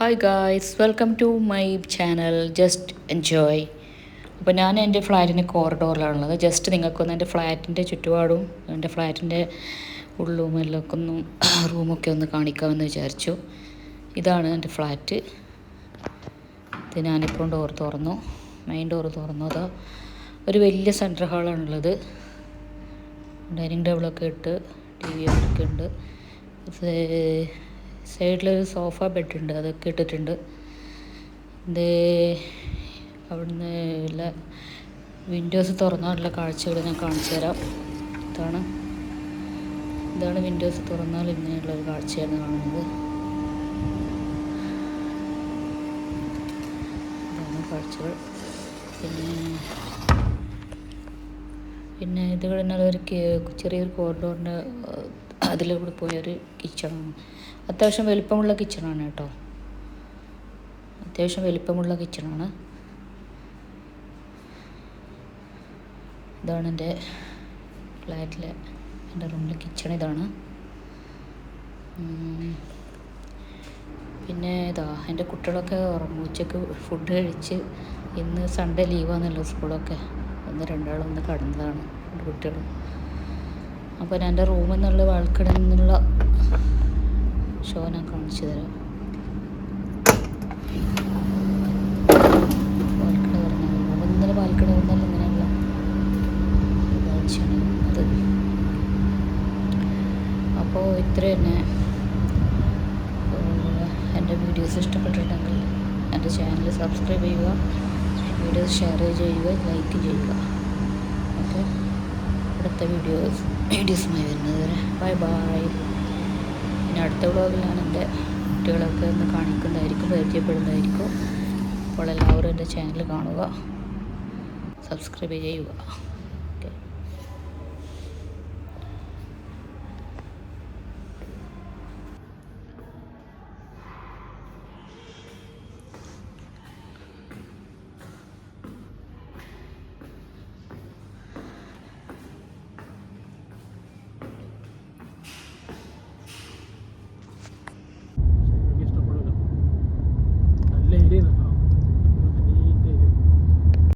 Hi guys, welcome to my channel just enjoy. അപ്പോൾ ഞാൻ എൻ്റെ ഫ്ലാറ്റിൻ്റെ കോറിഡോറിലാണുള്ളത്. ജസ്റ്റ് നിങ്ങൾക്കൊന്ന് എൻ്റെ ഫ്ലാറ്റിൻ്റെ ചുറ്റുപാടും എൻ്റെ ഫ്ലാറ്റിൻ്റെ ഉള്ളും എല്ലാം ഒക്കെ ഒന്നും റൂമൊക്കെ ഒന്ന് കാണിക്കാമെന്ന് വിചാരിച്ചു. ഇതാണ് എൻ്റെ ഫ്ലാറ്റ്. ഇത് ഞാനിപ്പോൾ ഡോർ തുറന്നു, മെയിൻ ഡോർ തുറന്നു. അതാ ഒരു വലിയ സെൻട്രൽ ഹാളാണുള്ളത്. ഡൈനിങ് ടേബിളൊക്കെ ഇട്ട് ടി വി ഒക്കെ ഉണ്ട്. സൈഡിലൊരു സോഫ ബെഡ് ഉണ്ട്, അതൊക്കെ ഇട്ടിട്ടുണ്ട്. ഇത് അവിടുന്ന് ഉള്ള വിൻഡോസ് തുറന്നാലുള്ള കാഴ്ചകൾ ഞാൻ കാണിച്ചു തരാം. ഇതാണ് വിൻഡോസ് തുറന്നാൽ ഇങ്ങനെയുള്ളൊരു കാഴ്ചയാണ് കാണുന്നത്. ഇതാണ് കാഴ്ചകൾ. പിന്നെ ഇത് കഴിഞ്ഞാൽ ചെറിയൊരു കോറിഡോറിൻ്റെ അതിലൂടെ പോയൊരു കിച്ചണാണ്. അത്യാവശ്യം വലിപ്പമുള്ള കിച്ചണാണ് കേട്ടോ. അത്യാവശ്യം വലിപ്പമുള്ള കിച്ചണാണ്. ഇതാണ് എൻ്റെ ഫ്ലാറ്റിലെ എൻ്റെ റൂമിലെ കിച്ചൺ. ഇതാണ്. പിന്നെ എൻ്റെ കുട്ടികളൊക്കെ ഉറങ്ങും. ഉച്ചയ്ക്ക് ഫുഡ് കഴിച്ച് ഇന്ന് സൺഡേ ലീവാണെന്നല്ലോ സ്കൂളൊക്കെ. രണ്ടാളൊന്ന് കടന്നതാണ് എൻ്റെ കുട്ടികളും. അപ്പോൾ ഞാൻ എൻ്റെ റൂമിൽ നിന്നുള്ള ബാൽക്കണിയിൽ നിന്നുള്ള ഷോ ഞാൻ കാണിച്ചു തരാം. ബാൽക്കണി പറഞ്ഞാൽ റൂമിൽ നിന്നുള്ള ബാൽക്കണി വന്നാൽ ഇങ്ങനെയുള്ള കാഴ്ചയാണ് അത്. അപ്പോൾ ഇത്ര തന്നെ. എൻ്റെ വീഡിയോസ് ഇഷ്ടപ്പെട്ടിട്ടുണ്ടെങ്കിൽ എൻ്റെ ചാനൽ സബ്സ്ക്രൈബ് ചെയ്യുക, വീഡിയോസ് ഷെയർ ചെയ്യുക, ലൈക്ക് ചെയ്യുക. ഓക്കെ, അടുത്ത വീഡിയോസുമായി വരുന്നത് വരെ ബൈ ബൈ. പിന്നെ അടുത്ത വ്ളോഗിൽ ഞാൻ എൻ്റെ കുട്ടികളൊക്കെ ഒന്ന് കാണിക്കുന്നതായിരിക്കും, പരിചയപ്പെടുന്നതായിരിക്കും. അപ്പോൾ എല്ലാവരും എൻ്റെ ചാനൽ കാണുക, സബ്സ്ക്രൈബ് ചെയ്യുക.